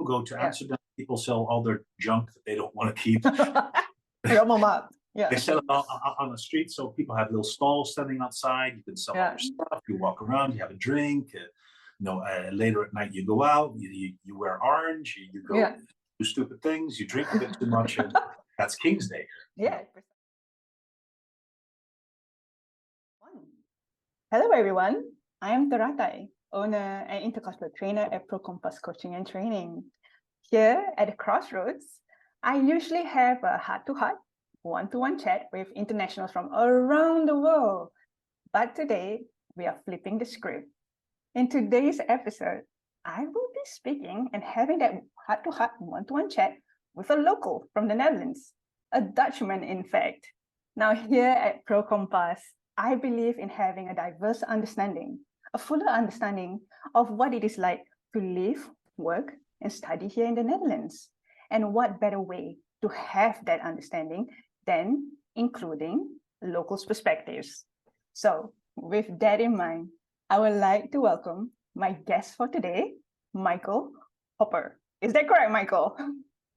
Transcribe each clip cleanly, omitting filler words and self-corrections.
People go to Amsterdam. People sell all their junk that they don't want to keep. Yeah. They sell it on the street, so people have little stalls standing outside. You can sell all your stuff. You walk around, you have a drink. Later at night you go out. You wear orange. You go do stupid things. You drink a bit too much, and that's King's Day. Yeah. Hello, everyone. I am Taratai, owner and intercultural trainer at Pro Compass Coaching and Training. Here at the Crossroads, I usually have a heart-to-heart, one-to-one chat with internationals from around the world. But today, we are flipping the script. In today's episode, I will be speaking and having that heart-to-heart, one-to-one chat with a local from the Netherlands, a Dutchman, in fact. Now, here at Pro Compass, I believe in having a diverse understanding, a fuller understanding of what it is like to live, work, and study here in the Netherlands. And what better way to have that understanding than including locals' perspectives. So with that in mind, I would like to welcome my guest for today, Michael Hoppe. Is that correct, Michael?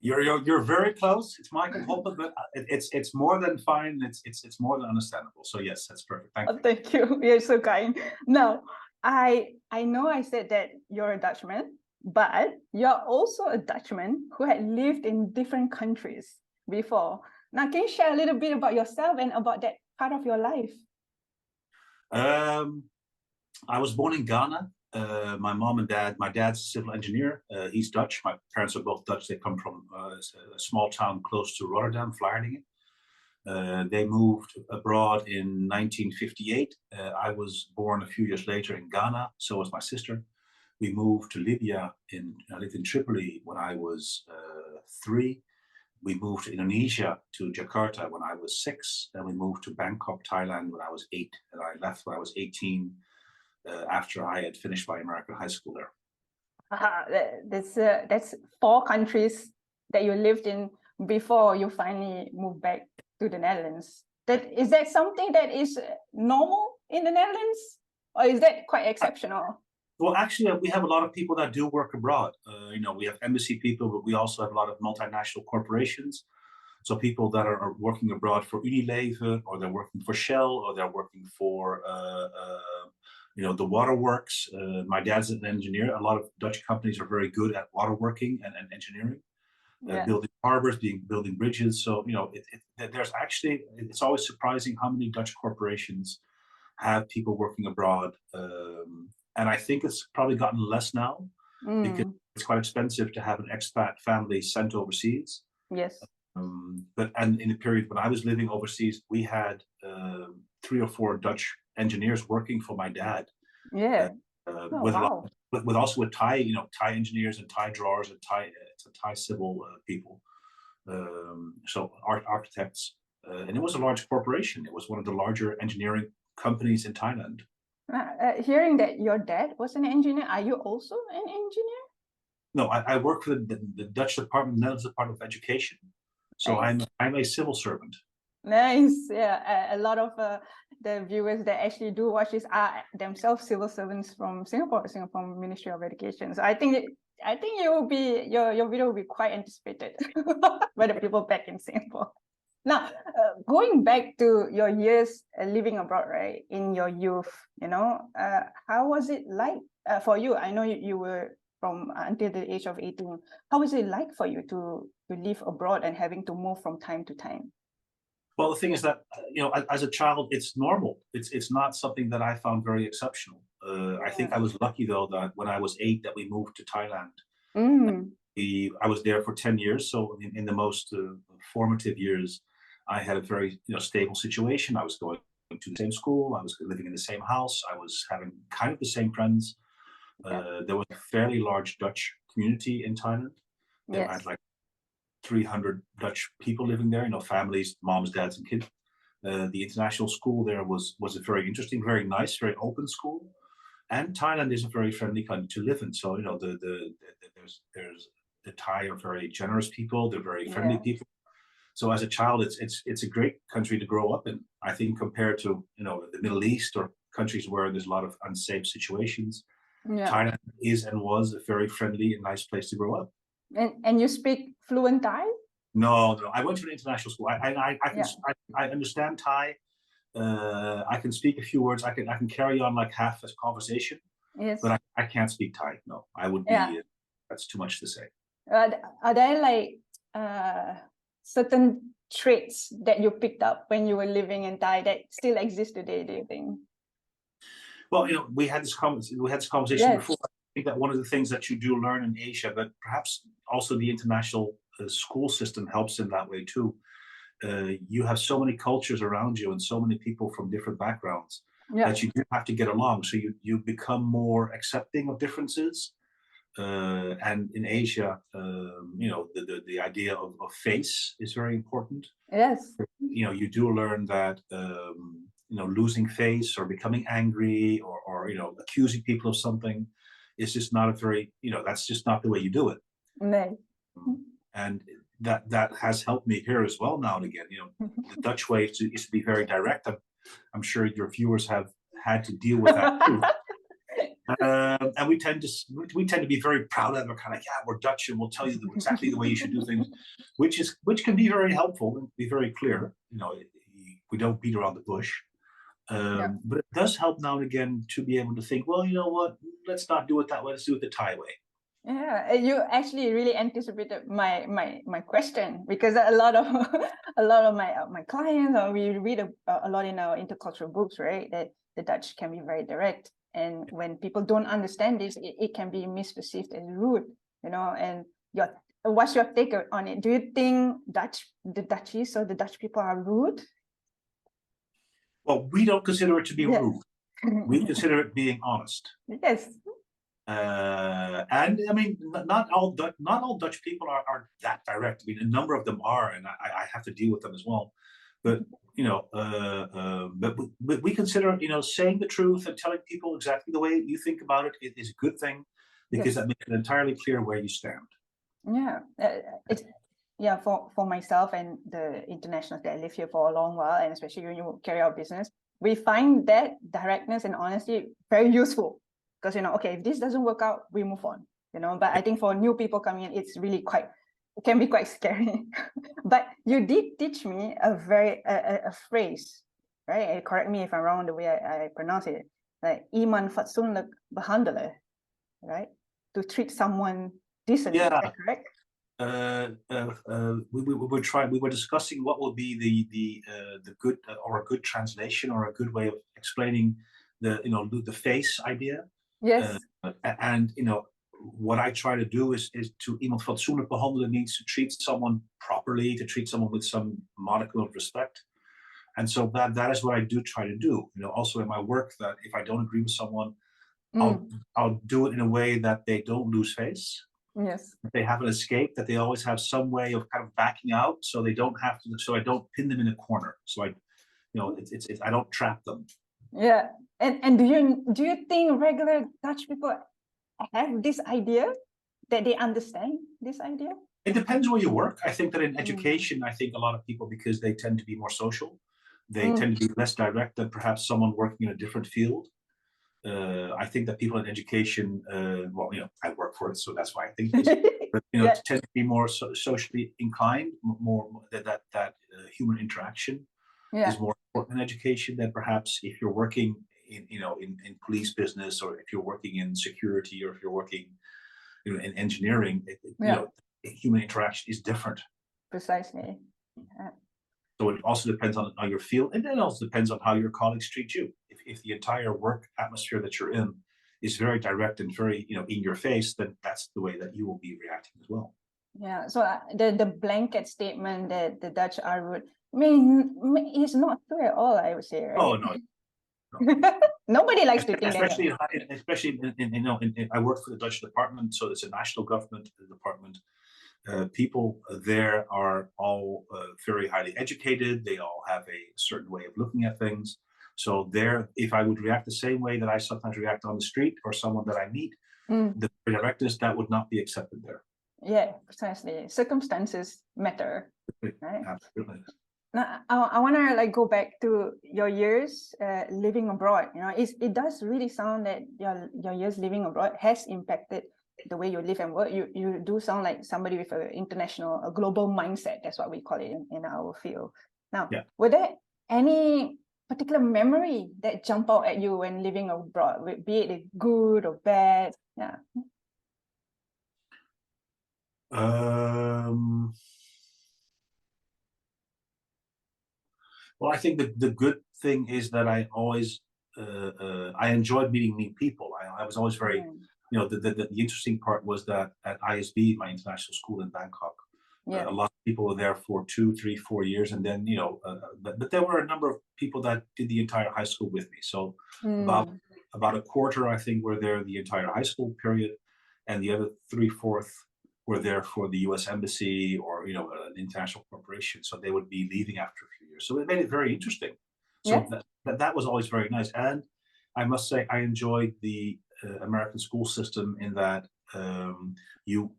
You're very close. It's Michael Hoppe, but it's more than fine. It's more than understandable. So yes, that's perfect. Thank you. Thank you. You're so kind. Now, I know I said that you're a Dutchman, but you're also a Dutchman who had lived in different countries before. Now, can you share a little bit about yourself and about that part of your life? I was born in Ghana. My mom and dad, my dad's a civil engineer. He's Dutch. My parents are both Dutch. They come from a small town close to Rotterdam, Vlaardingen. They moved abroad in 1958. I was born a few years later in Ghana. So was my sister. We moved to Libya. I lived in Tripoli when I was 3. We moved to Indonesia, to Jakarta when I was 6. Then we moved to Bangkok, Thailand when I was 8. And I left when I was 18. After I had finished my American high school there. That's 4 countries that you lived in before you finally moved back to the Netherlands. Is that something that is normal in the Netherlands, or is that quite exceptional? Well, actually, we have a lot of people that do work abroad. We have embassy people, but we also have a lot of multinational corporations. So people that are working abroad for Unilever, or they're working for Shell, or they're working for the waterworks. My dad's an engineer. A lot of Dutch companies are very good at waterworking and engineering, building harbors, building bridges. So, there's actually, it's always surprising how many Dutch corporations have people working abroad. And I think it's probably gotten less now because it's quite expensive to have an expat family sent overseas. Yes. But in the period when I was living overseas, we had 3 or 4 Dutch engineers working for my dad. Yeah. With also with Thai, Thai engineers and Thai drawers and Thai civil people. So architects, and it was a large corporation. It was one of the larger engineering companies in Thailand. Hearing that your dad was an engineer, are you also an engineer? No, I work for the Dutch Department, Netherlands Department of Education. So nice. I'm a civil servant. Nice. Yeah, a lot of the viewers that actually do watch this are themselves civil servants from Singapore Ministry of Education. So I think your video will be quite anticipated by the people back in Singapore. Now, going back to your years living abroad, right, in your youth, how was it like for you? I know you were from until the age of 18. How was it like for you to live abroad and having to move from time to time? Well, the thing is that, as a child, it's normal. It's not something that I found very exceptional. I think I was lucky, though, that when I was 8 that we moved to Thailand. I was there for 10 years. So in the most formative years, I had a very stable situation. I was going to the same school. I was living in the same house. I was having kind of the same friends. There was a fairly large Dutch community in Thailand. I had like 300 Dutch people living there, families, moms, dads, and kids. The international school there was a very interesting, very nice, very open school. And Thailand is a very friendly country to live in. So, there's the Thai are very generous people. They're very friendly people. So as a child, it's a great country to grow up in. I think compared to the Middle East or countries where there's a lot of unsafe situations, Thailand is and was a very friendly and nice place to grow up. And you speak fluent Thai? No. I went to an international school. Yeah. I understand Thai. I can speak a few words. I can carry on like half a conversation, Yes. but I can't speak Thai. No, I would be. Yeah. That's too much to say. Are there like certain traits that you picked up when you were living in Thai that still exist today, do you think? Well, we had this conversation Yes. before. I think that one of the things that you do learn in Asia, but perhaps also the international school system helps in that way too. You have so many cultures around you and so many people from different backgrounds that you do have to get along. So you become more accepting of differences. And in Asia, the idea of face is very important. Yes. You do learn that losing face or becoming angry or accusing people of something is just not a very that's just not the way you do it. No. And that has helped me here as well now and again. The Dutch way is to be very direct. I'm sure your viewers have had to deal with that too. And we tend to be very proud of it. We're kind of like, yeah, we're Dutch and we'll tell you exactly the way you should do things, which can be very helpful and be very clear. We don't beat around the bush. But it does help now and again to be able to think, well, you know what, let's not do it that way. Let's do it the Thai way. Yeah, you actually really anticipated my question, because a lot of my clients, or we read a lot in our intercultural books, right, that the Dutch can be very direct, and when people don't understand this, it can be misperceived as rude, and what's your take on it? Do you think the Dutchies or the Dutch people are rude? Well, we don't consider it to be rude. We consider it being honest. Yes. And I mean, not all Dutch people are that direct. I mean, a number of them are, and I have to deal with them as well. But but we consider saying the truth and telling people exactly the way you think about it is a good thing, because that makes it entirely clear where you stand. Yeah, for myself and the internationals that live here for a long while, and especially when you carry out business, we find that directness and honesty very useful. Because okay, if this doesn't work out, we move on. But I think for new people coming in, it's really it can be quite scary. But you did teach me a phrase, right? Correct me if I'm wrong the way I pronounce it. Like iman fatsunlik behandelen, right? To treat someone decently. Yeah. Is that correct? We were discussing what will be the good or a good translation or a good way of explaining the face idea. Yes. And what I try to do is to iemand fatsoenlijk behandelen means to treat someone properly, to treat someone with some modicum of respect. And so that is what I do try to do. Also in my work, that if I don't agree with someone, I'll do it in a way that they don't lose face. Yes. That they have an escape, that they always have some way of kind of backing out, so they don't have to. So I don't pin them in a corner. So I don't trap them. Yeah. And do you think regular Dutch people have this idea, that they understand this idea? It depends where you work. I think that in education, I think a lot of people, because they tend to be more social, they tend to be less direct than perhaps someone working in a different field. I think that people in education, I work for it, so that's why I think this, but tend to be more socially inclined, more that human interaction is more important in education than perhaps if you're working in police business, or if you're working in security, or if you're working in engineering. Human interaction is different. Precisely. So it also depends on your field, and then it also depends on how your colleagues treat you. If the entire work atmosphere that you're in is very direct and very in your face, then that's the way that you will be reacting as well. Yeah. So the blanket statement that the Dutch are rude, I mean, is not true at all, I would say, right? Oh no. Nobody likes to think especially in I work for the Dutch department, so it's a national government department. People there are all very highly educated. They all have a certain way of looking at things. So if I would react the same way that I sometimes react on the street, or someone that I meet, the directness, that would not be accepted there. Yeah, precisely. Circumstances matter, right? Absolutely. Now, I want to go back to your years living abroad. It does really sound that your years living abroad has impacted the way you live and work, you do sound like somebody with a global mindset. That's what we call it in our field. Now, were there any particular memory that jump out at you when living abroad, be it good or bad? Yeah. Well, I think the good thing is that I always I enjoyed meeting new people. I was always very, you know, the interesting part was that at ISB, my international school in Bangkok, a lot of people were there for 2, 3, 4 years, and then, you know, but there were a number of people that did the entire high school with me. So about a quarter, I think, were there the entire high school period, and the other 3/4 were there for the U.S. Embassy or, you know, an international corporation. So they would be leaving after a few years. So it made it very interesting. So that was always very nice. And I must say, I enjoyed the American school system in that you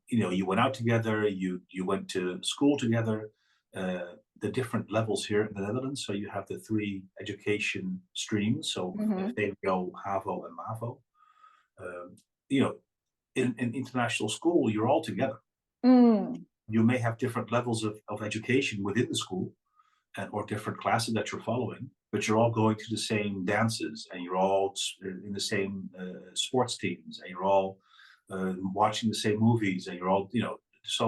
went out together, you went to school together. The different levels here in the Netherlands. So you have the 3 education streams. So VWO, HAVO, and MAVO. You know, in international school, you're all together. You may have different levels of education within the school, or different classes that you're following, but you're all going to the same dances, and you're all in the same sports teams, and you're all watching the same movies, and you're all, you know, so,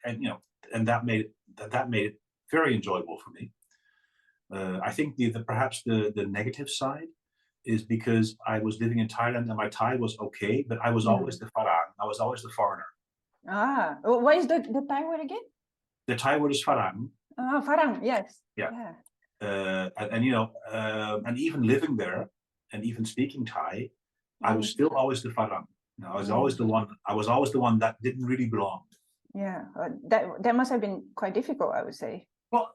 and you know, and that made it very enjoyable for me. I think perhaps the negative side is because I was living in Thailand and my Thai was okay, but I was always the farang. I was always the foreigner. What is the Thai word again? The Thai word is farang. Farang, yes. Yeah. And you know, and even living there and even speaking Thai, I was still always the farang. You know, I was always the one. I was always the one that didn't really belong. Yeah, that must have been quite difficult, I would say. Well,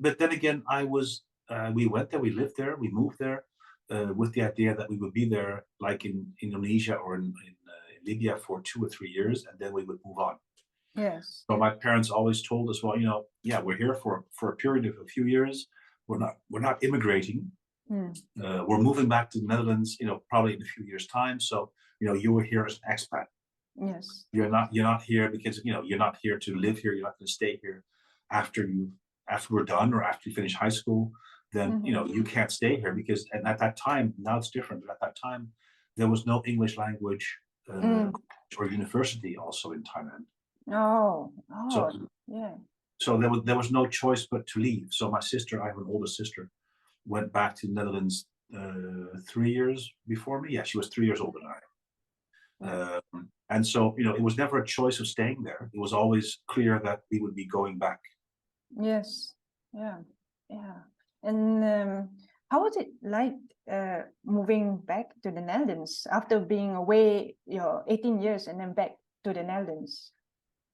but then again, we went there, we lived there, we moved there with the idea that we would be there, like in Indonesia or in Libya, for 2 or 3 years, and then we would move on. Yes. So my parents always told us, well, you know, yeah, we're here for a period of a few years. We're not immigrating. We're moving back to the Netherlands, you know, probably in a few years' time. So, you know, you were here as an expat. Yes. You're not here because, you know, you're not here to live here. You're not going to stay here after we're done or after you finish high school. Then, you know, you can't stay here because, and at that time, now it's different, but at that time, there was no English language or university also in Thailand. So there was no choice but to leave. So my sister, I have an older sister, went back to the Netherlands 3 years before me. Yeah, she was 3 years older than I am. And so, you know, it was never a choice of staying there. It was always clear that we would be going back. Yes. Yeah. And how was it like moving back to the Netherlands after being away 18 years and then back to the Netherlands?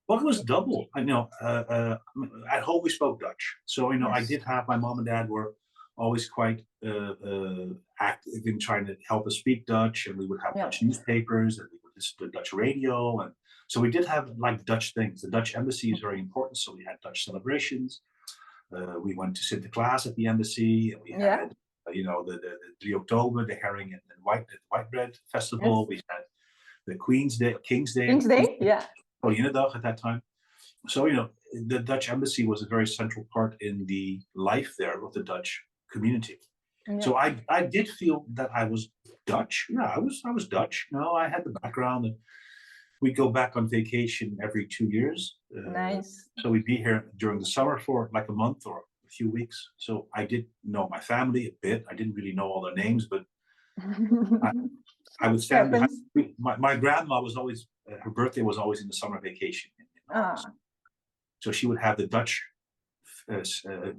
Well, it was double. I know at home we spoke Dutch. So, you know, I did have, my mom and dad were always quite active in trying to help us speak Dutch, and we would have Dutch newspapers, and we would listen to Dutch radio. And so we did have like Dutch things. The Dutch embassy is very important. So we had Dutch celebrations. We went to Sinterklaas at the embassy, and we had, you know, the 3 October, the herring and white bread festival. We had the King's Day, Koninginnedag at that time. So, you know, the Dutch embassy was a very central part in the life there of the Dutch community. So I did feel that I was Dutch. Yeah, I was Dutch. You know, I had the background, and we'd go back on vacation every 2 years. Nice. So we'd be here during the summer for like a month or a few weeks. So I did know my family a bit. I didn't really know all their names, but I would stand behind. My grandma was always, her birthday was always in the summer vacation in August. So she would have the Dutch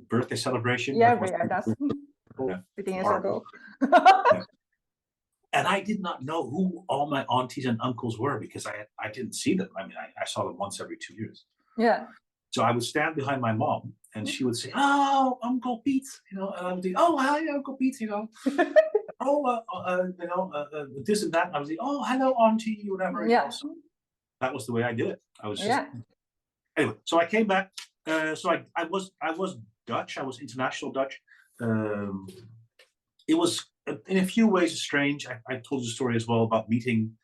birthday celebration. That's And I did not know who all my aunties and uncles were because I didn't see them. I mean, I saw them once every 2 years. Yeah. So I would stand behind my mom, and she would say, "Oh, Uncle Pete," you know, and I would say, "Oh, hi, Uncle Pete," you know. You know, this and that. And I was like, "Oh, hello, Auntie," whatever. Yeah. So that was the way I did it. I was just anyway. So I came back. So I was Dutch. I was international Dutch. It was in a few ways strange. I told the story as well about meeting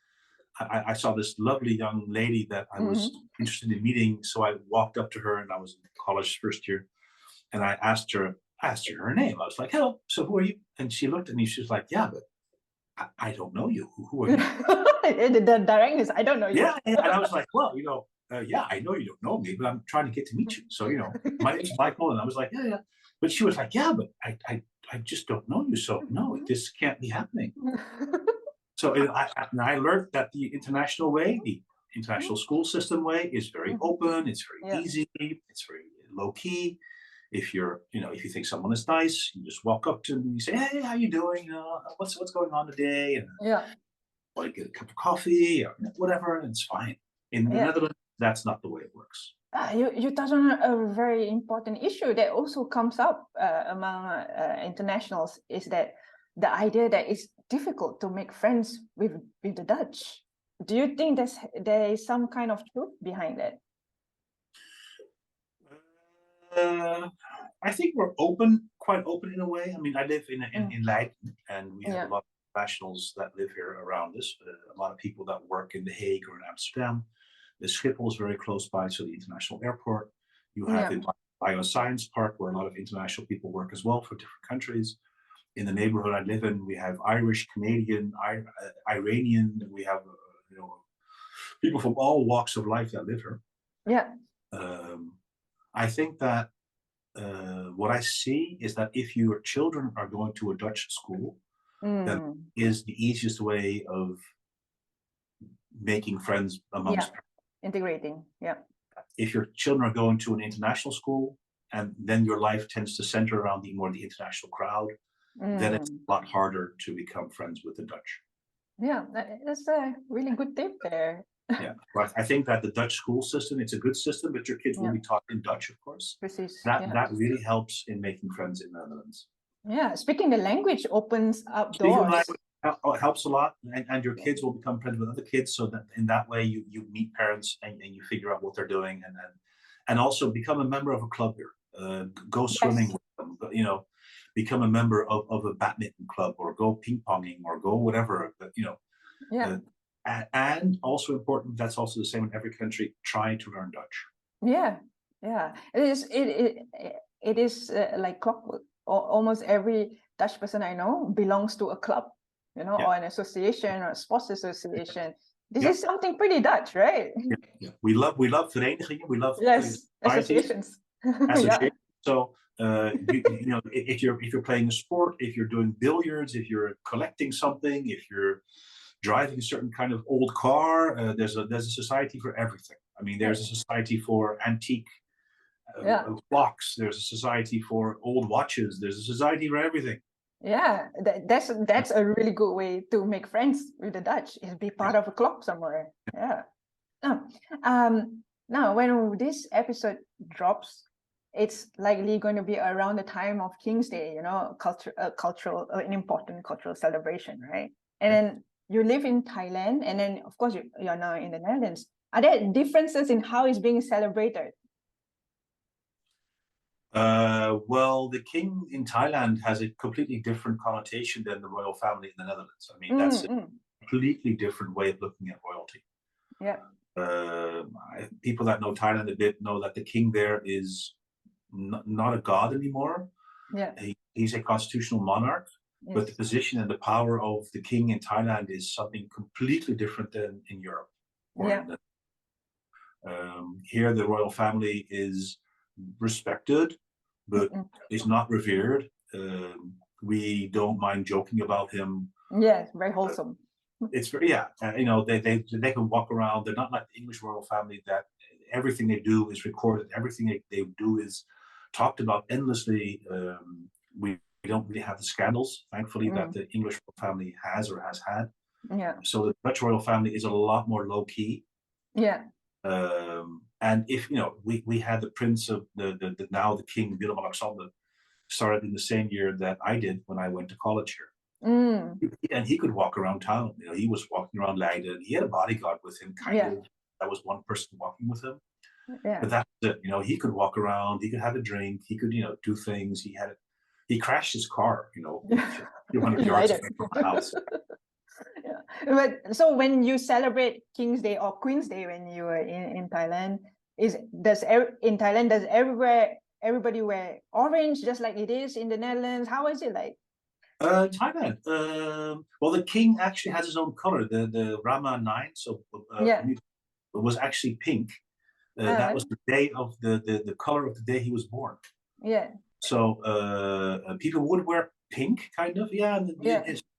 I saw this lovely young lady that I was interested in meeting. So I walked up to her, and I was in college first year, and I asked her her name. I was like, "Hello, so who are you?" And she looked at me. She was like, "Yeah, but I don't know you. Who are you?" The directness, I don't know you. Yeah, and I was like, "Well, yeah, I know you don't know me, but I'm trying to get to meet you. So, my name's Michael." And I was like, "Yeah, yeah." But she was like, "Yeah, but I just don't know you. So no, this can't be happening." So I learned that the international way, the international school system way, is very open. It's very easy. It's very low key. If if you think someone is nice, you just walk up to them and you say, "Hey, how you doing? What's going on today?" And want to get a cup of coffee or whatever, and it's fine. In the Netherlands, that's not the way it works. You touch on a very important issue that also comes up among internationals, is that the idea that it's difficult to make friends with the Dutch. Do you think there is some kind of truth behind that? I think we're quite open in a way. I mean, I live in Leiden, and we have a lot of nationals that live here around us. A lot of people that work in The Hague or in Amsterdam. The Schiphol is very close by to the international airport. You have in Bioscience Park, where a lot of international people work as well for different countries. In the neighborhood I live in, we have Irish, Canadian, Iranian. We have people from all walks of life that live here. Yeah. I think that what I see is that if your children are going to a Dutch school, that is the easiest way of making friends amongst integrating. Yeah. If your children are going to an international school, and then your life tends to center around the international crowd, then it's a lot harder to become friends with the Dutch. Yeah, that's a really good tip there. Yeah, right. I think that the Dutch school system, it's a good system, but your kids will be taught in Dutch, of course. That really helps in making friends in the Netherlands. Yeah, speaking the language opens up doors. Helps a lot, and your kids will become friends with other kids, so that in that way you meet parents and you figure out what they're doing, and also become a member of a club here. Go swimming with them, become a member of a badminton club, or go ping ponging, or go whatever. And also important, that's also the same in every country, trying to learn Dutch. Yeah, it is like clockwork. Almost every Dutch person I know belongs to a club, or an association or a sports association. This is something pretty Dutch, right? Yeah. We love verenigingen. We love associations. So if you're playing a sport, if you're doing billiards, if you're collecting something, if you're driving a certain kind of old car, there's a society for everything. I mean, there's a society for antique clocks. There's a society for old watches. There's a society for everything. Yeah, that's a really good way to make friends with the Dutch, is be part of a club somewhere. Yeah. Now, when this episode drops, it's likely going to be around the time of King's Day, an important cultural celebration, right? And then you live in Thailand, and then of course you're now in the Netherlands. Are there differences in how it's being celebrated? Well, the king in Thailand has a completely different connotation than the royal family in the Netherlands. I mean, that's a completely different way of looking at royalty. Yeah. People that know Thailand a bit know that the king there is not a god anymore. Yeah. He's a constitutional monarch, but the position and the power of the king in Thailand is something completely different than in Europe. Here, the royal family is respected, but is not revered. We don't mind joking about him. Yeah, very wholesome. It's very they can walk around. They're not like the English royal family that everything they do is recorded. Everything they do is talked about endlessly. We don't really have the scandals, thankfully, that the English royal family has or has had. Yeah. So the Dutch royal family is a lot more low key. Yeah. And if we had the prince of the now the king Willem-Alexander started in the same year that I did when I went to college here. And he could walk around town. He was walking around Leiden. He had a bodyguard with him, kind of. That was one person walking with him. Yeah. But that's it. He could walk around. He could have a drink. He could, do things. He crashed his car, a few hundred yards away from the house. But so when you celebrate King's Day or Queen's Day when you were in Thailand, in Thailand does everybody wear orange just like it is in the Netherlands? How is it like? Thailand. Well, the king actually has his own color. The Rama 9, so Yeah. it was actually pink. That was the day of the color of the day he was born. Yeah. So people would wear pink, kind of. Yeah.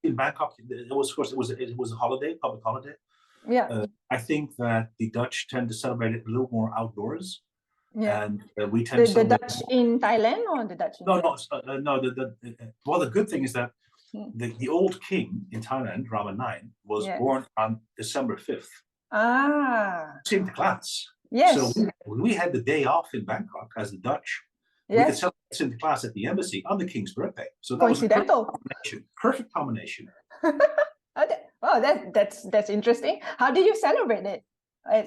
In Bangkok, it was, of course, it was a holiday, public holiday. Yeah. I think that the Dutch tend to celebrate it a little more outdoors. Yeah. And we tend to The celebrate Dutch in Thailand or the Dutch in no. Well, the good thing is that the old king in Thailand, Rama 9, was born on December 5th. Ah. Sinterklaas. Yes. So we had the day off in Bangkok as the Dutch. Yes. We could celebrate Sinterklaas at the embassy on the king's birthday. So that coincidental. was a perfect combination. Oh, that's interesting. How did you celebrate it?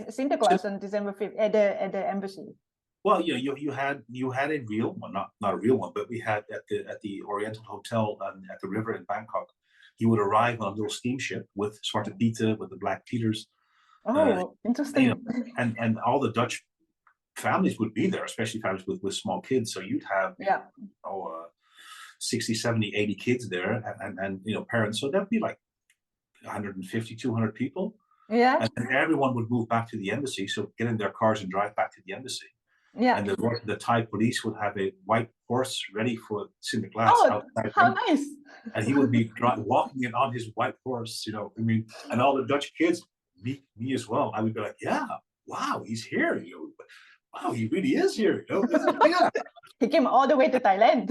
Sinterklaas on December 5th at the embassy. Well, you had a real one, not a real one, but we had at the Oriental Hotel at the river in Bangkok. He would arrive on a little steamship with Zwarte Pieten, with the Black Peters. Oh, interesting. And all the Dutch families would be there, especially families with small kids. So you'd have 60, 70, 80 kids there, and parents. So that'd be like 150, 200 people. Yeah. And everyone would move back to the embassy. So get in their cars and drive back to the embassy. Yeah. And the Thai police would have a white horse ready for Sinterklaas. Oh, how nice! And he would be walking in on his white horse. And all the Dutch kids, me as well. I would be like, yeah, wow, he's here. Wow, he really is here. Yeah. He came all the way to Thailand.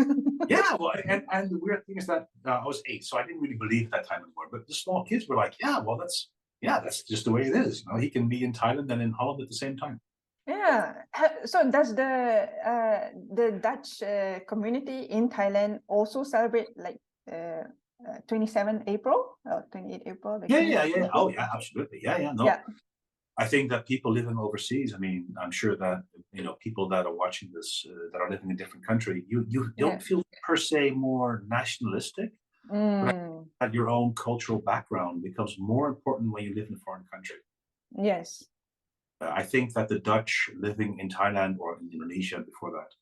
Yeah, well, and the weird thing is that I was 8, so I didn't really believe that time anymore. But the small kids were like, yeah, well, that's just the way it is. He can be in Thailand and in Holland at the same time. Yeah. So does the Dutch community in Thailand also celebrate like 27 April or 28 April? Yeah. Oh, yeah, absolutely. Yeah. No. Yeah. I think that people living overseas, I'm sure that, people that are watching this, that are living in a different country, you don't feel per se more nationalistic, but your own cultural background becomes more important when you live in a foreign country. Yes. I think that the Dutch living in Thailand or in Indonesia before that,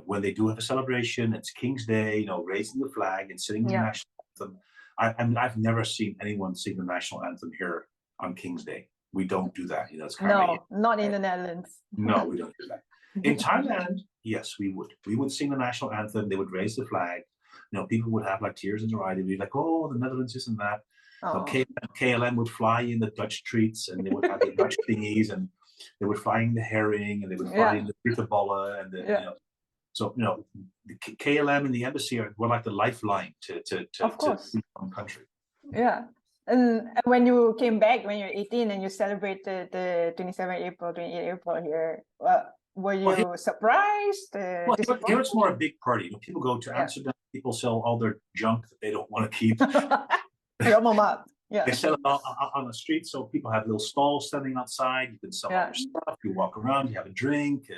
when they do have a celebration, it's King's Day, raising the flag and singing the national anthem. I've never seen anyone sing the national anthem here on King's Day. We don't do that. It's not in the Netherlands. No, we don't do that. In Thailand, yes, we would. We would sing the national anthem. They would raise the flag. People would have like tears in their eye. They'd be like, "Oh, the Netherlands, this and that." KLM would fly in the Dutch streets, and they would have the Dutch thingies, and they would fly in the herring, and they would fly in the bitterballen, and the KLM and the embassy were like the lifeline to the country. Yeah. And when you came back, when you're 18 and you celebrated the 27 April, 28 April here, were you surprised? Well, here it's more a big party. People go to Amsterdam, people sell all their junk that they don't want to keep. Yeah. They sell it on the street, so people have little stalls standing outside. You can sell all your stuff. You walk around, you have a drink.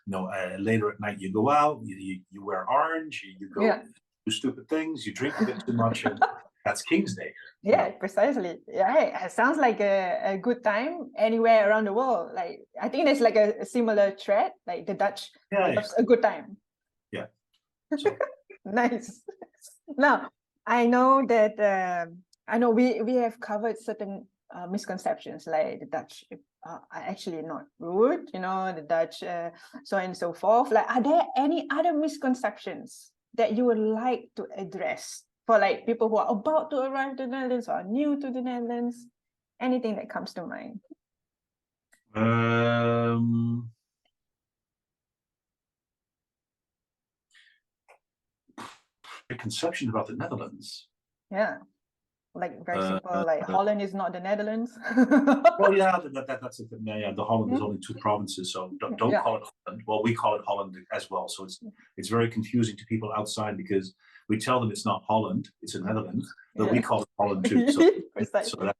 Later at night you go out. You wear orange. You go do stupid things. You drink a bit too much, and that's King's Day. Yeah, precisely. Yeah, it sounds like a good time anywhere around the world. Like I think there's like a similar thread. Like the Dutch loves a good time. Yeah. So. Nice. Now I know that we have covered certain misconceptions, like the Dutch are actually not rude. The Dutch so on and so forth. Like, are there any other misconceptions that you would like to address for like people who are about to arrive to the Netherlands or are new to the Netherlands? Anything that comes to mind? Conception about the Netherlands. Yeah, like very simple. Like Holland is not the Netherlands. Well, yeah, that's it. Yeah, the Holland is only 2 provinces, so don't call it Holland. Well, we call it Holland as well. So it's very confusing to people outside because we tell them it's not Holland, it's the Netherlands, but we call it Holland too. So,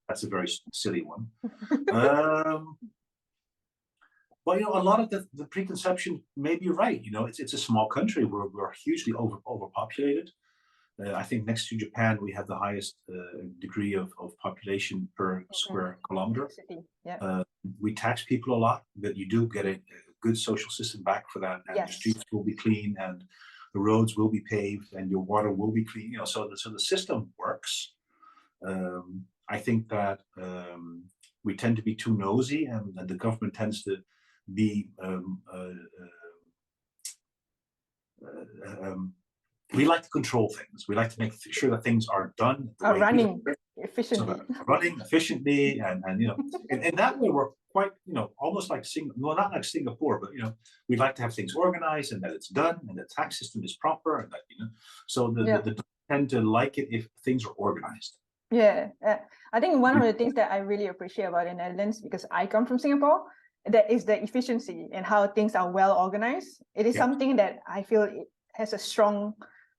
that's a very silly one. Well, a lot of the preconception may be right. It's a small country. We're hugely overpopulated. I think next to Japan, we have the highest degree of population per square kilometer. Yeah. We tax people a lot, but you do get a good social system back for that, and the streets will be clean, and the roads will be paved, and your water will be clean. You know, so the system works. I think that we tend to be too nosy, and the government tends to be we like to control things. We like to make sure that things are done the way running efficiently. Running efficiently, and you know, in that way, we're quite, you know, almost like well, not like Singapore, but you know, we'd like to have things organized and that it's done and the tax system is proper, and that, you know, so the tend to like it if things are organized. Yeah, I think one of the things that I really appreciate about the Netherlands, because I come from Singapore, that is the efficiency and how things are well organized. It is something that I feel it has a strong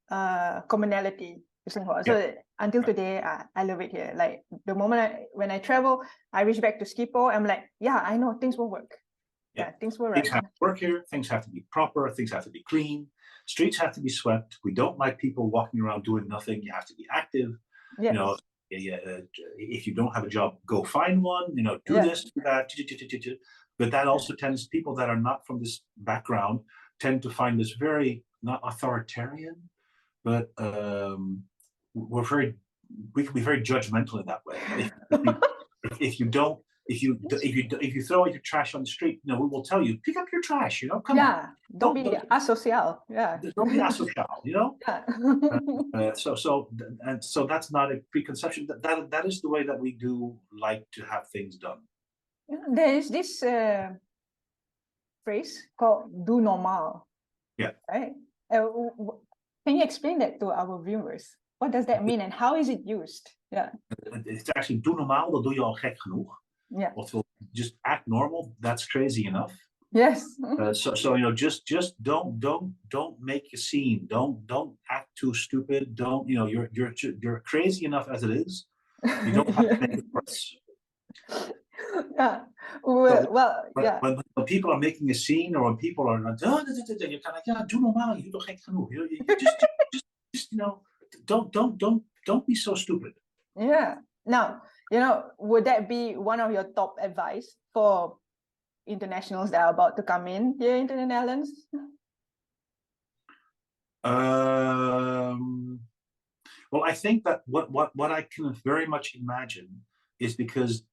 commonality to Singapore. So until today, I love it here. Like the moment when I travel, I reach back to Schiphol, I'm like, yeah, I know things will work. Yeah, things will Things have to work here. Things have to be proper. Things have to be clean. Streets have to be swept. We don't like people walking around doing nothing. You have to be active. You know, if you don't have a job, go find one. You know, do this, do that. But that also tends, people that are not from this background tend to find this very, not authoritarian, but we can be very judgmental in that way. If you throw out your trash on the street, you know, we will tell you, pick up your trash, you know, come on. Don't be asocial. Don't be asocial, you know. So that's not a preconception. That is the way that we do like to have things done. There is this phrase called "do normal." Yeah. Right. Can you explain that to our viewers? What does that mean and how is it used? Yeah. It's actually doe normaal, dat doe je al gek genoeg. Yeah. Oftewel, just act normal. That's crazy enough. Yes. So you know, just don't make a scene. Don't act too stupid. Don't, you know, you're crazy enough as it is. You don't have to make it worse. Yeah. Well, when people are making a scene, or when people are you're kind of like, doe normaal, je doet toch gek genoeg. You just you know, don't be so stupid. Yeah. Now, you know, would that be one of your top advice for internationals that are about to come in here into the Netherlands? Well, I think that what I can very much imagine is because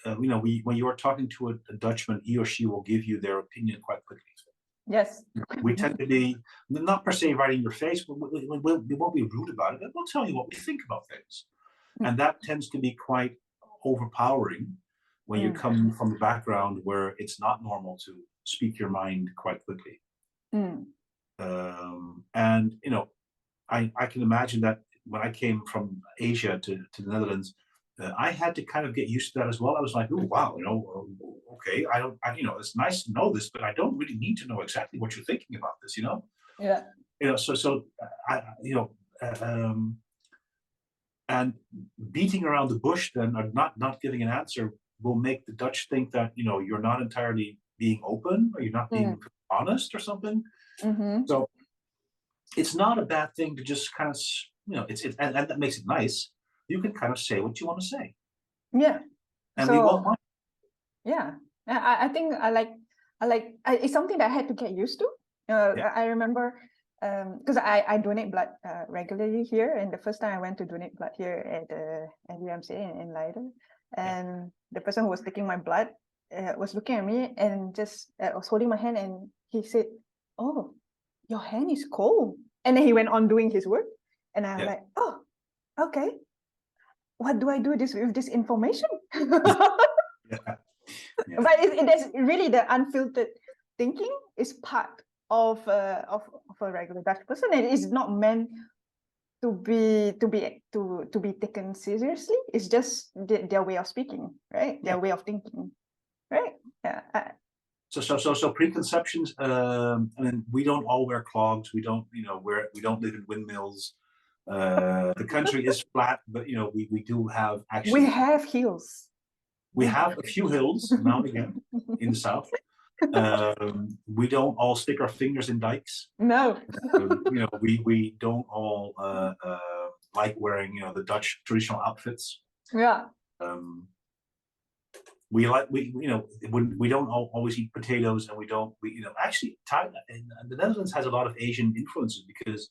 you know, when you are talking to a Dutchman, he or she will give you their opinion quite quickly. Yes. We tend to be not per se right in your face, but we won't be rude about it. We'll tell you what we think about things, and that tends to be quite overpowering when you come from a background where it's not normal to speak your mind quite quickly. And you know, I can imagine that when I came from Asia to the Netherlands, I had to kind of get used to that as well. I was like, oh wow, you know, okay, you know, it's nice to know this, but I don't really need to know exactly what you're thinking about this, you know. Yeah. You know, so you know, and beating around the bush then, or not giving an answer, will make the Dutch think that, you know, you're not entirely being open, or you're not being honest or something. So it's not a bad thing to just kind of, you know, and that makes it nice. You can kind of say what you want to say. Yeah. And we won't mind. Yeah. I think I like it's something that I had to get used to. I remember because I donate blood regularly here, and the first time I went to donate blood here at UMC in Leiden, and the person who was taking my blood was looking at me and just was holding my hand, and he said, "Oh, your hand is cold," and then he went on doing his work, and I was like, "Oh, okay. What do I do with this information?" But that's really the unfiltered thinking is part of a regular Dutch person, and it's not meant to be taken seriously. It's just their way of speaking, right? Their way of thinking, right? Yeah. So preconceptions. I mean, we don't all wear clogs. We don't, you know, we don't live in windmills. The country is flat, but you know, we do have actually. We have hills. We have a few hills now and again in the south, We don't all stick our fingers in dikes. No. We don't all like wearing, the Dutch traditional outfits. Yeah. We don't always eat potatoes, and actually Thailand, the Netherlands has a lot of Asian influences because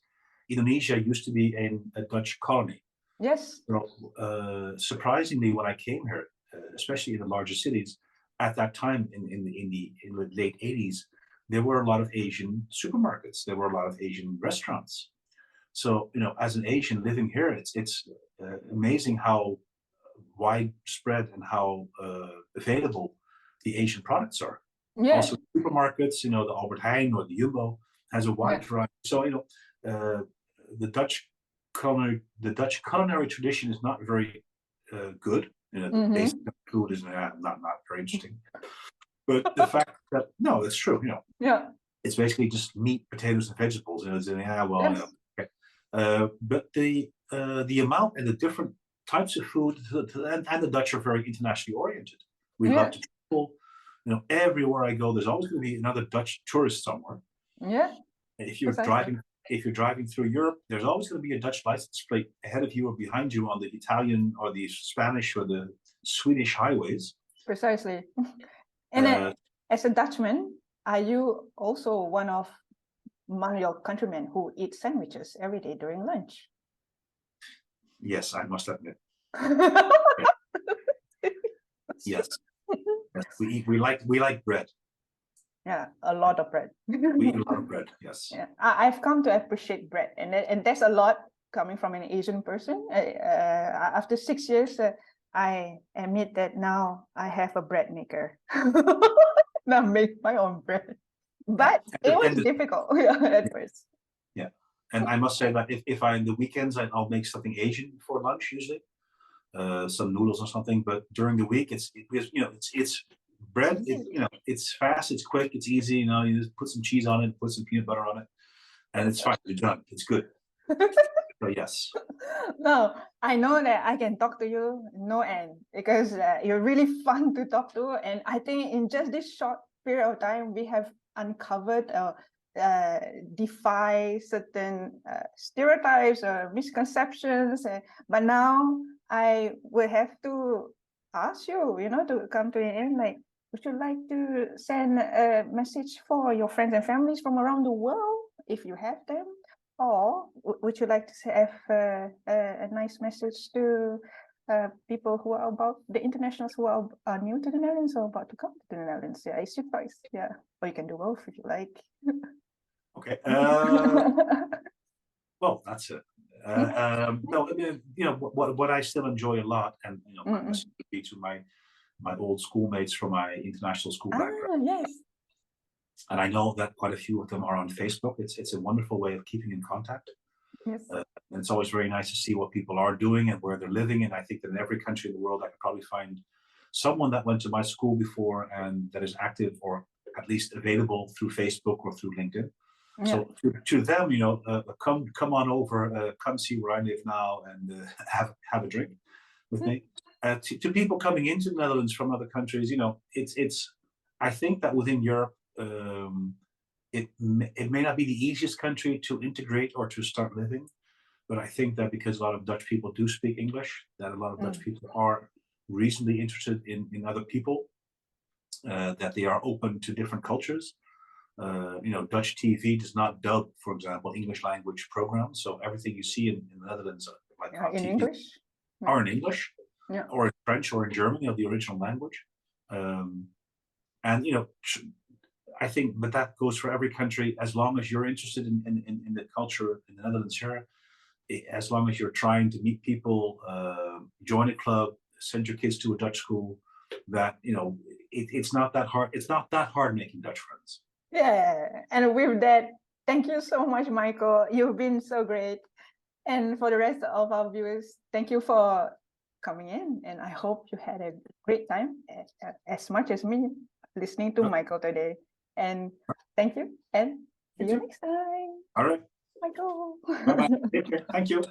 Indonesia used to be a Dutch colony. Yes. Surprisingly, when I came here, especially in the larger cities, at that time in the late 80s, there were a lot of Asian supermarkets. There were a lot of Asian restaurants. So, as an Asian living here, it's amazing how widespread and how available the Asian products are. Yeah. Also, supermarkets, the Albert Heijn or the Jumbo has a wide variety. So, the Dutch culinary tradition is not very good. The basic food is not very interesting. But the fact that it's true. It's basically just meat, potatoes, and vegetables. Okay. But the amount and the different types of food, and the Dutch are very internationally oriented. We love to travel. Everywhere I go, there's always going to be another Dutch tourist somewhere. Yeah. If you're driving through Europe, there's always going to be a Dutch license plate ahead of you or behind you on the Italian or the Spanish or the Swedish highways. Precisely. And as a Dutchman, are you also one of your countrymen who eat sandwiches every day during lunch? Yes, I must admit. Yes. We like bread. Yeah, a lot of bread. We eat a lot of bread. Yes. Yeah, I've come to appreciate bread, and there's a lot coming from an Asian person. After 6 years, I admit that now I have a bread maker. Now make my own bread, but it was difficult at first. Yeah, and I must say that if I in the weekends I'll make something Asian for lunch usually, some noodles or something. But during the week it's bread. It's fast, it's quick, it's easy. You just put some cheese on it, put some peanut butter on it, and it's fine. You're done. It's good. So yes. No, I know that I can talk to you no end because you're really fun to talk to, and I think in just this short period of time we have uncovered defy certain stereotypes or misconceptions. But now I will have to ask you, to come to an end. Like, would you like to send a message for your friends and families from around the world, if you have them? Or would you like to have a nice message to people who are about the internationals who are new to the Netherlands or about to come to the Netherlands? Yeah, it's your choice. Yeah, or you can do both if you like. Okay. Well, that's it. No, I mean, what I still enjoy a lot, and my message would be to my old schoolmates from my international school background. Yes. And I know that quite a few of them are on Facebook. It's a wonderful way of keeping in contact. Yes. And it's always very nice to see what people are doing and where they're living. And I think that in every country in the world, I could probably find someone that went to my school before and that is active or at least available through Facebook or through LinkedIn. Yeah. So to them, come on over, come see where I live now, and have a drink with me. To people coming into the Netherlands from other countries, it's. I think that within Europe, it may not be the easiest country to integrate or to start living, but I think that because a lot of Dutch people do speak English, that a lot of Dutch people are reasonably interested in other people, that they are open to different cultures. Dutch TV does not dub, for example, English language programs. So everything you see in the Netherlands, like on in TV, English, are in English, or in French or in German, the original language. And I think, but that goes for every country. As long as you're interested in the culture in the Netherlands here, as long as you're trying to meet people, join a club, send your kids to a Dutch school, that it's not that hard. It's not that hard making Dutch friends. Yeah, and with that, thank you so much, Michael. You've been so great. And for the rest of our viewers, thank you for coming in. And I hope you had a great time, as much as me, listening to Michael today. And thank you, and see you next time. All right. Michael. Bye-bye. Take care. Thank you.